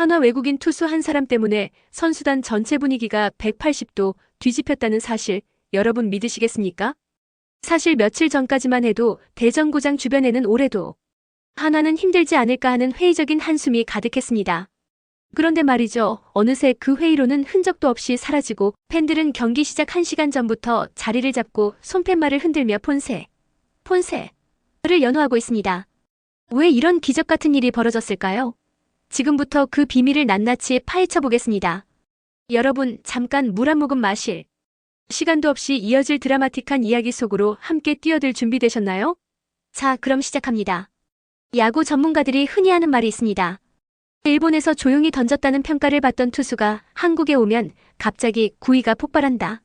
한화 외국인 투수 한 사람 때문에 선수단 전체 분위기가 180도 뒤집혔다는 사실, 여러분 믿으시겠습니까? 사실 며칠 전까지만 해도 대전구장 주변에는 올해도 한화는 힘들지 않을까 하는 회의적인 한숨이 가득했습니다. 그런데 말이죠. 어느새 그 회의로는 흔적도 없이 사라지고 팬들은 경기 시작 1시간 전부터 자리를 잡고 손팻말을 흔들며 폰세를 연호하고 있습니다. 왜 이런 기적 같은 일이 벌어졌을까요? 지금부터 그 비밀을 낱낱이 파헤쳐 보겠습니다. 여러분, 잠깐 물 한 모금 마실 시간도 없이 이어질 드라마틱한 이야기 속으로 함께 뛰어들 준비되셨나요? 자, 그럼 시작합니다. 야구 전문가들이 흔히 하는 말이 있습니다. 일본에서 조용히 던졌다는 평가를 받던 투수가 한국에 오면 갑자기 구위가 폭발한다.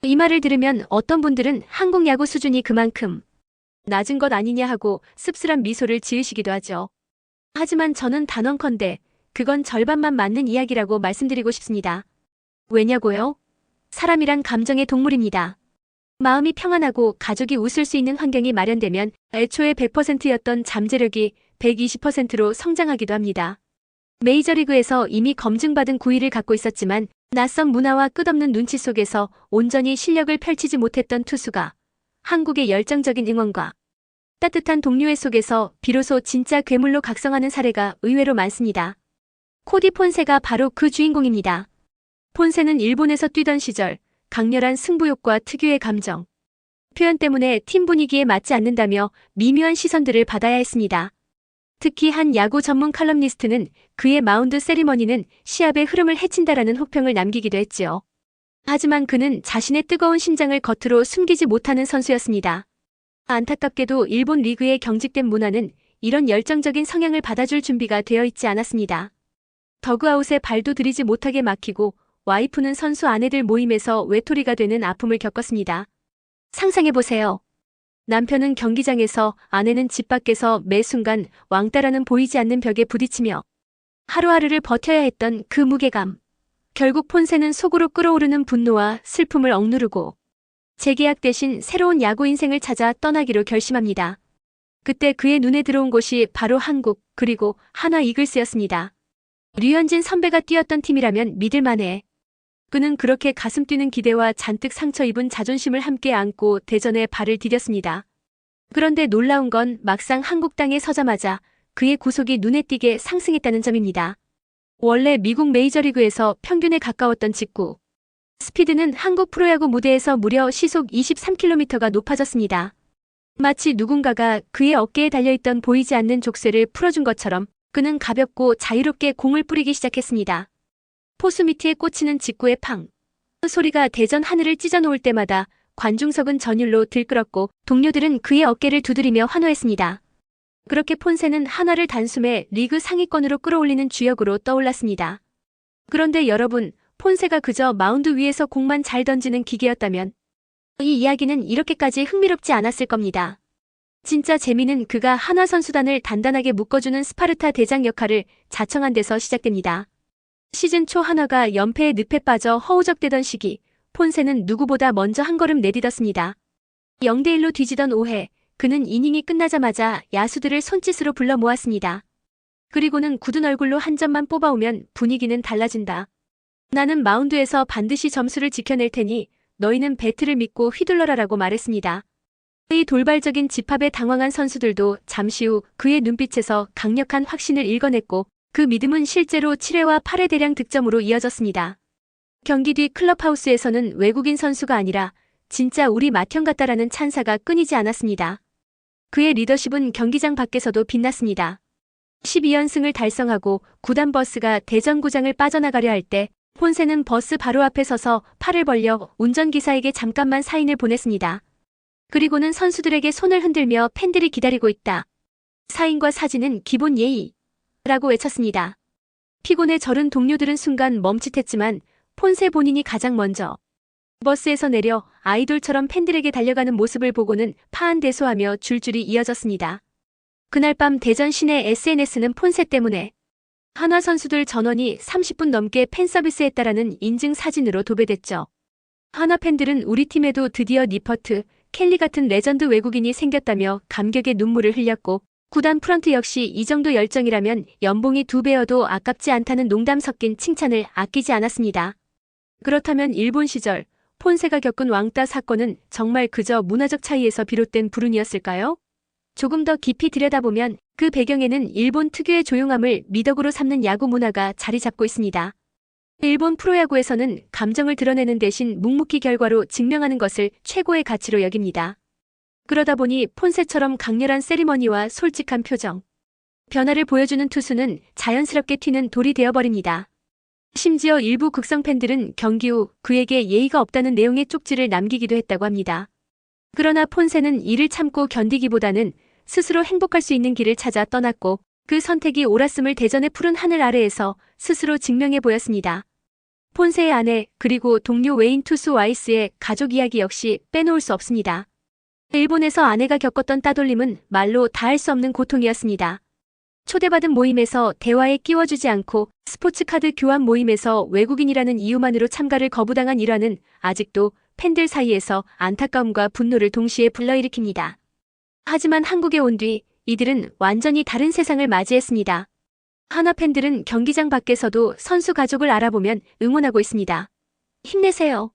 이 말을 들으면 어떤 분들은 한국 야구 수준이 그만큼 낮은 것 아니냐 하고 씁쓸한 미소를 지으시기도 하죠. 하지만 저는 단언컨대 그건 절반만 맞는 이야기라고 말씀드리고 싶습니다. 왜냐고요? 사람이란 감정의 동물입니다. 마음이 평안하고 가족이 웃을 수 있는 환경이 마련되면 애초에 100%였던 잠재력이 120%로 성장하기도 합니다. 메이저리그에서 이미 검증받은 구위를 갖고 있었지만 낯선 문화와 끝없는 눈치 속에서 온전히 실력을 펼치지 못했던 투수가 한국의 열정적인 응원과 따뜻한 동료애 속에서 비로소 진짜 괴물로 각성하는 사례가 의외로 많습니다. 코디 폰세가 바로 그 주인공입니다. 폰세는 일본에서 뛰던 시절 강렬한 승부욕과 특유의 감정 표현 때문에 팀 분위기에 맞지 않는다며 미묘한 시선들을 받아야 했습니다. 특히 한 야구 전문 칼럼니스트는 그의 마운드 세리머니는 시합의 흐름을 해친다라는 혹평을 남기기도 했지요. 하지만 그는 자신의 뜨거운 심장을 겉으로 숨기지 못하는 선수였습니다. 안타깝게도 일본 리그의 경직된 문화는 이런 열정적인 성향을 받아줄 준비가 되어 있지 않았습니다. 더그아웃에 발도 들이지 못하게 막히고 와이프는 선수 아내들 모임에서 외톨이가 되는 아픔을 겪었습니다. 상상해보세요. 남편은 경기장에서, 아내는 집 밖에서 매 순간 왕따라는 보이지 않는 벽에 부딪히며 하루하루를 버텨야 했던 그 무게감. 결국 폰세는 속으로 끓어오르는 분노와 슬픔을 억누르고 재계약 대신 새로운 야구 인생을 찾아 떠나기로 결심합니다. 그때 그의 눈에 들어온 곳이 바로 한국, 그리고 한화 이글스였습니다. 류현진 선배가 뛰었던 팀이라면 믿을만해. 그는 그렇게 가슴 뛰는 기대와 잔뜩 상처 입은 자존심을 함께 안고 대전에 발을 디뎠습니다. 그런데 놀라운 건 막상 한국 땅에 서자마자 그의 구속이 눈에 띄게 상승했다는 점입니다. 원래 미국 메이저리그에서 평균에 가까웠던 직구 스피드는 한국 프로야구 무대에서 무려 시속 23km가 높아졌습니다. 마치 누군가가 그의 어깨에 달려있던 보이지 않는 족쇄를 풀어준 것처럼 그는 가볍고 자유롭게 공을 뿌리기 시작했습니다. 포수 밑에 꽂히는 직구의 팡 소리가 대전 하늘을 찢어놓을 때마다 관중석은 전율로 들끓었고 동료들은 그의 어깨를 두드리며 환호했습니다. 그렇게 폰세는 한화를 단숨에 리그 상위권으로 끌어올리는 주역으로 떠올랐습니다. 그런데 여러분, 폰세가 그저 마운드 위에서 공만 잘 던지는 기계였다면 이 이야기는 이렇게까지 흥미롭지 않았을 겁니다. 진짜 재미는 그가 한화 선수단을 단단하게 묶어주는 스파르타 대장 역할을 자청한 데서 시작됩니다. 시즌 초 한화가 연패의 늪에 빠져 허우적대던 시기, 폰세는 누구보다 먼저 한 걸음 내딛었습니다. 0대1로 뒤지던 5회, 그는 이닝이 끝나자마자 야수들을 손짓으로 불러 모았습니다. 그리고는 굳은 얼굴로 한 점만 뽑아오면 분위기는 달라진다. 나는 마운드에서 반드시 점수를 지켜낼 테니 너희는 배트를 믿고 휘둘러라라고 말했습니다. 이 돌발적인 집합에 당황한 선수들도 잠시 후 그의 눈빛에서 강력한 확신을 읽어냈고 그 믿음은 실제로 7회와 8회 대량 득점으로 이어졌습니다. 경기 뒤 클럽하우스에서는 외국인 선수가 아니라 진짜 우리 맏형 같다라는 찬사가 끊이지 않았습니다. 그의 리더십은 경기장 밖에서도 빛났습니다. 12연승을 달성하고 구단 버스가 대전구장을 빠져나가려 할 때 폰세는 버스 바로 앞에 서서 팔을 벌려 운전기사에게 잠깐만 사인을 보냈습니다. 그리고는 선수들에게 손을 흔들며 팬들이 기다리고 있다. 사인과 사진은 기본 예의. 라고 외쳤습니다. 피곤에 절은 동료들은 순간 멈칫했지만 폰세 본인이 가장 먼저 버스에서 내려 아이돌처럼 팬들에게 달려가는 모습을 보고는 파한대소하며 줄줄이 이어졌습니다. 그날 밤 대전 시내 SNS는 폰세 때문에 한화 선수들 전원이 30분 넘게 팬서비스했다라는 인증 사진으로 도배됐죠. 한화 팬들은 우리 팀에도 드디어 니퍼트, 켈리 같은 레전드 외국인이 생겼다며 감격의 눈물을 흘렸고 구단 프런트 역시 이 정도 열정이라면 연봉이 2배여도 아깝지 않다는 농담 섞인 칭찬을 아끼지 않았습니다. 그렇다면 일본 시절 폰세가 겪은 왕따 사건은 정말 그저 문화적 차이에서 비롯된 불운이었을까요? 조금 더 깊이 들여다보면 그 배경에는 일본 특유의 조용함을 미덕으로 삼는 야구 문화가 자리 잡고 있습니다. 일본 프로야구에서는 감정을 드러내는 대신 묵묵히 결과로 증명하는 것을 최고의 가치로 여깁니다. 그러다 보니 폰세처럼 강렬한 세리머니와 솔직한 표정, 변화를 보여주는 투수는 자연스럽게 튀는 돌이 되어버립니다. 심지어 일부 극성 팬들은 경기 후 그에게 예의가 없다는 내용의 쪽지를 남기기도 했다고 합니다. 그러나 폰세는 이를 참고 견디기보다는 스스로 행복할 수 있는 길을 찾아 떠났고 그 선택이 옳았음을 대전의 푸른 하늘 아래에서 스스로 증명해 보였습니다. 폰세의 아내 그리고 동료 외인 투수 와이스의 가족 이야기 역시 빼놓을 수 없습니다. 일본에서 아내가 겪었던 따돌림은 말로 다할 수 없는 고통이었습니다. 초대받은 모임에서 대화에 끼워주지 않고 스포츠카드 교환 모임에서 외국인이라는 이유만으로 참가를 거부당한 일화는 아직도 팬들 사이에서 안타까움과 분노를 동시에 불러일으킵니다. 하지만 한국에 온 뒤 이들은 완전히 다른 세상을 맞이했습니다. 하나 팬들은 경기장 밖에서도 선수 가족을 알아보면 응원하고 있습니다. 힘내세요.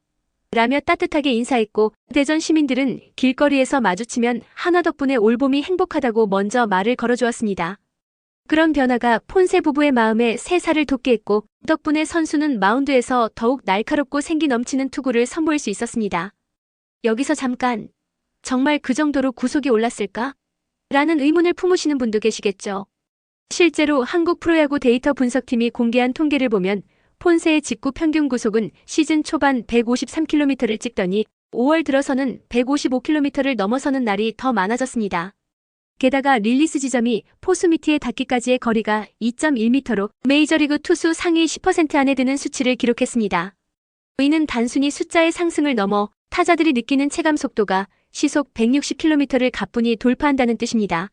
라며 따뜻하게 인사했고 대전 시민들은 길거리에서 마주치면 하나 덕분에 올봄이 행복하다고 먼저 말을 걸어주었습니다. 그런 변화가 폰세 부부의 마음에 새살을 돋게 했고 덕분에 선수는 마운드에서 더욱 날카롭고 생기 넘치는 투구를 선보일 수 있었습니다. 여기서 잠깐, 정말 그 정도로 구속이 올랐을까? 라는 의문을 품으시는 분도 계시겠죠. 실제로 한국 프로야구 데이터 분석팀이 공개한 통계를 보면 폰세의 직구 평균 구속은 시즌 초반 153km를 찍더니 5월 들어서는 155km를 넘어서는 날이 더 많아졌습니다. 게다가 릴리스 지점이 포수 미티에 닿기까지의 거리가 2.1m로 메이저리그 투수 상위 10% 안에 드는 수치를 기록했습니다. 이는 단순히 숫자의 상승을 넘어 타자들이 느끼는 체감 속도가 시속 160km를 가뿐히 돌파한다는 뜻입니다.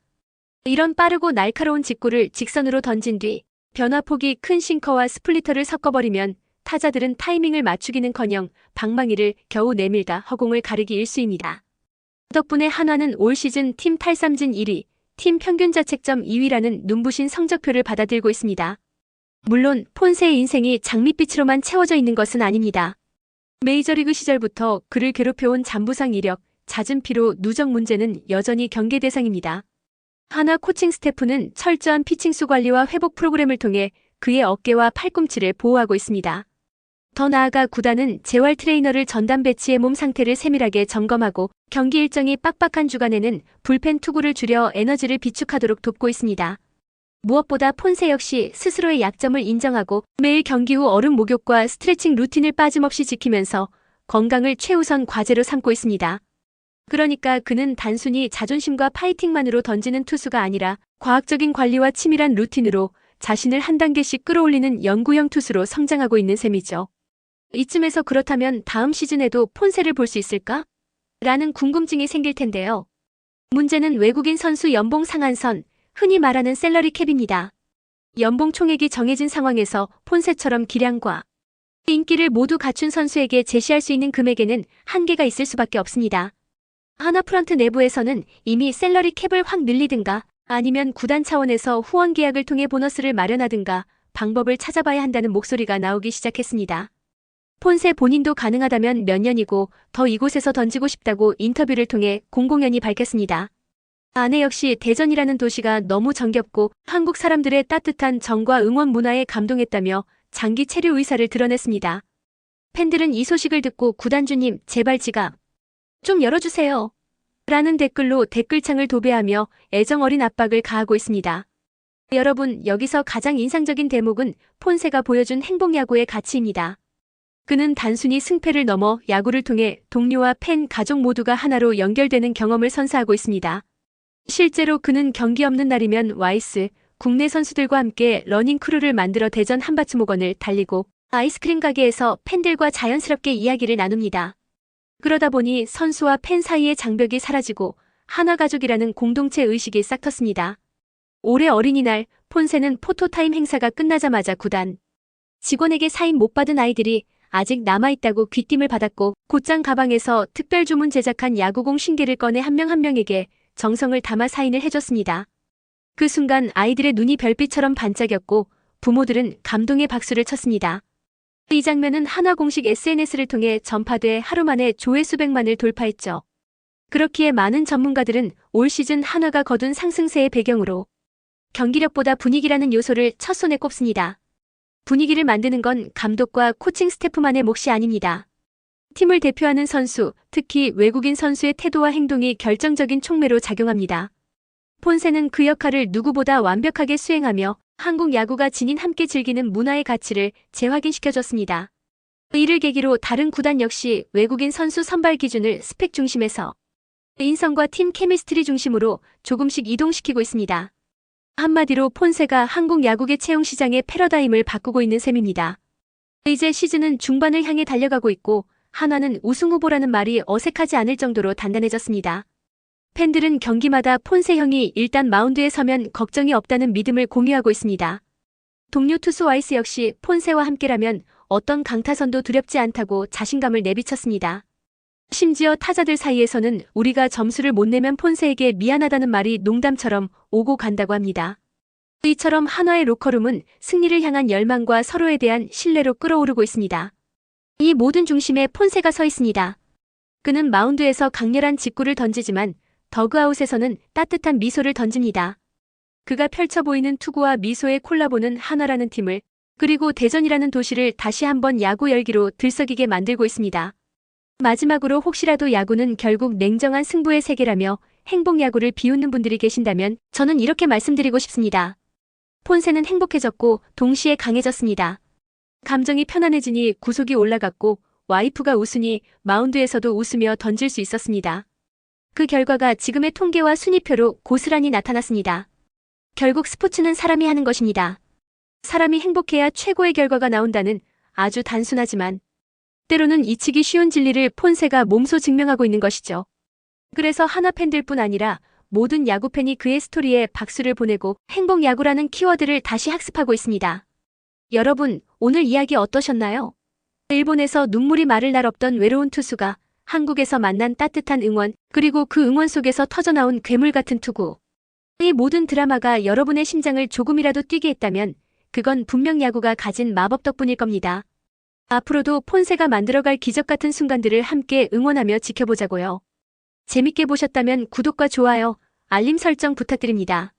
이런 빠르고 날카로운 직구를 직선으로 던진 뒤 변화폭이 큰 싱커와 스플리터를 섞어버리면 타자들은 타이밍을 맞추기는커녕 방망이를 겨우 내밀다 허공을 가르기 일쑤입니다. 덕분에 한화는 올 시즌 팀 탈삼진 1위, 팀 평균 자책점 2위라는 눈부신 성적표를 받아들고 있습니다. 물론 폰세의 인생이 장밋빛으로만 채워져 있는 것은 아닙니다. 메이저리그 시절부터 그를 괴롭혀온 잔부상 이력, 잦은 피로, 누적 문제는 여전히 경계 대상입니다. 한화 코칭 스태프는 철저한 피칭수 관리와 회복 프로그램을 통해 그의 어깨와 팔꿈치를 보호하고 있습니다. 더 나아가 구단은 재활 트레이너를 전담 배치해 몸 상태를 세밀하게 점검하고 경기 일정이 빡빡한 주간에는 불펜 투구를 줄여 에너지를 비축하도록 돕고 있습니다. 무엇보다 폰세 역시 스스로의 약점을 인정하고 매일 경기 후 얼음 목욕과 스트레칭 루틴을 빠짐없이 지키면서 건강을 최우선 과제로 삼고 있습니다. 그러니까 그는 단순히 자존심과 파이팅만으로 던지는 투수가 아니라 과학적인 관리와 치밀한 루틴으로 자신을 한 단계씩 끌어올리는 연구형 투수로 성장하고 있는 셈이죠. 이쯤에서 그렇다면 다음 시즌에도 폰세를 볼 수 있을까? 라는 궁금증이 생길 텐데요. 문제는 외국인 선수 연봉 상한선, 흔히 말하는 셀러리 캡입니다. 연봉 총액이 정해진 상황에서 폰세처럼 기량과 인기를 모두 갖춘 선수에게 제시할 수 있는 금액에는 한계가 있을 수밖에 없습니다. 하나 프런트 내부에서는 이미 셀러리 캡을 확 늘리든가 아니면 구단 차원에서 후원 계약을 통해 보너스를 마련하든가 방법을 찾아봐야 한다는 목소리가 나오기 시작했습니다. 폰세 본인도 가능하다면 몇 년이고 더 이곳에서 던지고 싶다고 인터뷰를 통해 공공연히 밝혔습니다. 아내 역시 대전이라는 도시가 너무 정겹고 한국 사람들의 따뜻한 정과 응원 문화에 감동했다며 장기 체류 의사를 드러냈습니다. 팬들은 이 소식을 듣고 구단주님 제발 지갑 좀 열어주세요. 라는 댓글로 댓글창을 도배하며 애정 어린 압박을 가하고 있습니다. 여러분, 여기서 가장 인상적인 대목은 폰세가 보여준 행복야구의 가치입니다. 그는 단순히 승패를 넘어 야구를 통해 동료와 팬, 가족 모두가 하나로 연결되는 경험을 선사하고 있습니다. 실제로 그는 경기 없는 날이면 와이스, 국내 선수들과 함께 러닝 크루를 만들어 대전 한바츠목원을 달리고 아이스크림 가게에서 팬들과 자연스럽게 이야기를 나눕니다. 그러다 보니 선수와 팬 사이의 장벽이 사라지고 하나 가족이라는 공동체 의식이 싹 텄습니다. 올해 어린이날 폰세는 포토타임 행사가 끝나자마자 구단 직원에게 사인 못 받은 아이들이 아직 남아있다고 귀띔을 받았고 곧장 가방에서 특별 주문 제작한 야구공 신개를 꺼내 한 명 한 명에게 정성을 담아 사인을 해줬습니다. 그 순간 아이들의 눈이 별빛처럼 반짝였고 부모들은 감동의 박수를 쳤습니다. 이 장면은 한화 공식 SNS를 통해 전파돼 하루 만에 조회 수백만을 돌파했죠. 그렇기에 많은 전문가들은 올 시즌 한화가 거둔 상승세의 배경으로 경기력보다 분위기라는 요소를 첫손에 꼽습니다. 분위기를 만드는 건 감독과 코칭 스태프만의 몫이 아닙니다. 팀을 대표하는 선수, 특히 외국인 선수의 태도와 행동이 결정적인 촉매로 작용합니다. 폰세는 그 역할을 누구보다 완벽하게 수행하며 한국 야구가 지닌 함께 즐기는 문화의 가치를 재확인시켜줬습니다. 이를 계기로 다른 구단 역시 외국인 선수 선발 기준을 스펙 중심에서 인성과 팀 케미스트리 중심으로 조금씩 이동시키고 있습니다. 한마디로 폰세가 한국 야구계 채용 시장의 패러다임을 바꾸고 있는 셈입니다. 이제 시즌은 중반을 향해 달려가고 있고 한화는 우승 후보라는 말이 어색하지 않을 정도로 단단해졌습니다. 팬들은 경기마다 폰세 형이 일단 마운드에 서면 걱정이 없다는 믿음을 공유하고 있습니다. 동료 투수 와이스 역시 폰세와 함께라면 어떤 강타선도 두렵지 않다고 자신감을 내비쳤습니다. 심지어 타자들 사이에서는 우리가 점수를 못 내면 폰세에게 미안하다는 말이 농담처럼 오고 간다고 합니다. 이처럼 한화의 로커룸은 승리를 향한 열망과 서로에 대한 신뢰로 끓어오르고 있습니다. 이 모든 중심에 폰세가 서 있습니다. 그는 마운드에서 강렬한 직구를 던지지만 더그아웃에서는 따뜻한 미소를 던집니다. 그가 펼쳐 보이는 투구와 미소의 콜라보는 한화라는 팀을, 그리고 대전이라는 도시를 다시 한번 야구 열기로 들썩이게 만들고 있습니다. 마지막으로 혹시라도 야구는 결국 냉정한 승부의 세계라며 행복 야구를 비웃는 분들이 계신다면 저는 이렇게 말씀드리고 싶습니다. 폰세는 행복해졌고 동시에 강해졌습니다. 감정이 편안해지니 구속이 올라갔고 와이프가 웃으니 마운드에서도 웃으며 던질 수 있었습니다. 그 결과가 지금의 통계와 순위표로 고스란히 나타났습니다. 결국 스포츠는 사람이 하는 것입니다. 사람이 행복해야 최고의 결과가 나온다는 아주 단순하지만 때로는 잊히기 쉬운 진리를 폰세가 몸소 증명하고 있는 것이죠. 그래서 한화 팬들뿐 아니라 모든 야구팬이 그의 스토리에 박수를 보내고 행복 야구라는 키워드를 다시 학습하고 있습니다. 여러분, 오늘 이야기 어떠셨나요? 일본에서 눈물이 마를 날 없던 외로운 투수가 한국에서 만난 따뜻한 응원, 그리고 그 응원 속에서 터져나온 괴물 같은 투구. 이 모든 드라마가 여러분의 심장을 조금이라도 뛰게 했다면 그건 분명 야구가 가진 마법 덕분일 겁니다. 앞으로도 폰세가 만들어갈 기적 같은 순간들을 함께 응원하며 지켜보자고요. 재밌게 보셨다면 구독과 좋아요, 알림 설정 부탁드립니다.